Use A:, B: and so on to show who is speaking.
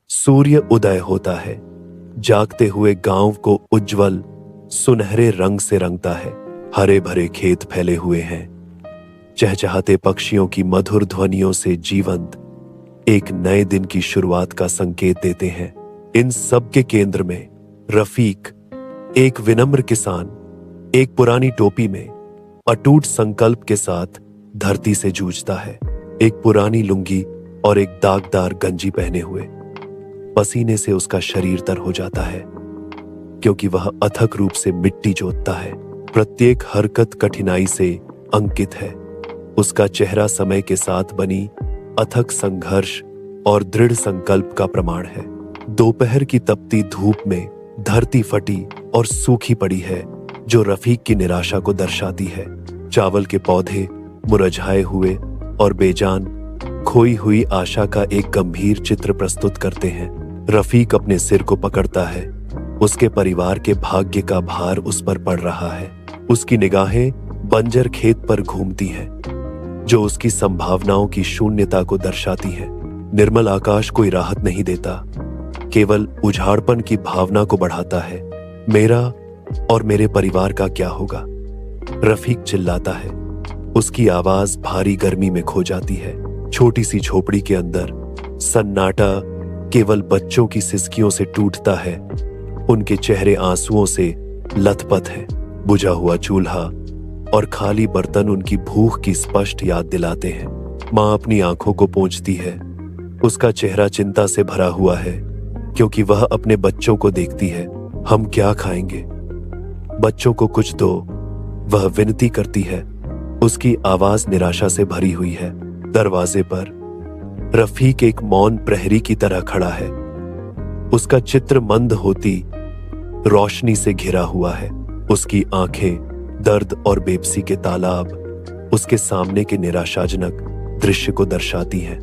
A: सूर्य उदय होता है, जागते हुए गांव को उज्जवल सुनहरे रंग से रंगता है। हरे भरे खेत फैले हुए हैं, चहचहाते पक्षियों की मधुर ध्वनियों से जीवंत एक नए दिन की शुरुआत का संकेत देते हैं। इन सब के केंद्र में रफीक, एक विनम्र किसान, एक पुरानी टोपी में अटूट संकल्प के साथ धरती से जूझता है। एक पुरानी लुंगी और एक दागदार गंजी पहने हुए, पसीने से उसका शरीर तर हो जाता है, क्योंकि वह अथक रूप से मिट्टी जोतता है। प्रत्येक हरकत कठिनाई से अंकित है। उसका चेहरा समय के साथ बनी अथक संघर्ष और दृढ़ संकल्प का प्रमाण है। दोपहर की तपती धूप में धरती फटी और सूखी पड़ी है, जो रफीक की निराशा को दर्शाती है। चावल के पौधे मुरझाए हुए और बेजान खोई हुई आशा का एक गंभीर चित्र प्रस्तुत करते हैं। रफीक अपने सिर को पकड़ता है। उसके परिवार के भाग्य का भार उस पर पड़ रहा है। उसकी निगाहें बंजर खेत पर घूमती हैं, जो उसकी संभावनाओं की शून्यता को दर्शाती है। निर्मल आकाश कोई राहत नहीं देता, केवल उजाड़पन की भावना को बढ़ाता है। मेरा और मेरे परिवार का क्या होगा? रफीक चिल्लाता है। उसकी आवाज भारी गर्मी में खो जाती है। छोटी सी झोपड़ी के अंदर सन्नाटा केवल बच्चों की सिसकियों से टूटता है। उनके चेहरे आंसुओं से लथपथ है। बुझा हुआ चूल्हा और खाली बर्तन उनकी भूख की स्पष्ट याद दिलाते हैं। माँ अपनी आंखों को पोंछती है। उसका चेहरा चिंता से भरा हुआ है, क्योंकि वह अपने बच्चों को देखती है। हम क्या खाएंगे? बच्चों को कुछ दो, वह विनती करती है। उसकी आवाज निराशा से भरी हुई है। दरवाजे पर रफीक एक मौन प्रहरी की तरह खड़ा है। उसका चित्र मंद होती रोशनी से घिरा हुआ है। उसकी आंखें दर्द और बेबसी के तालाब उसके सामने के निराशाजनक दृश्य को दर्शाती हैं।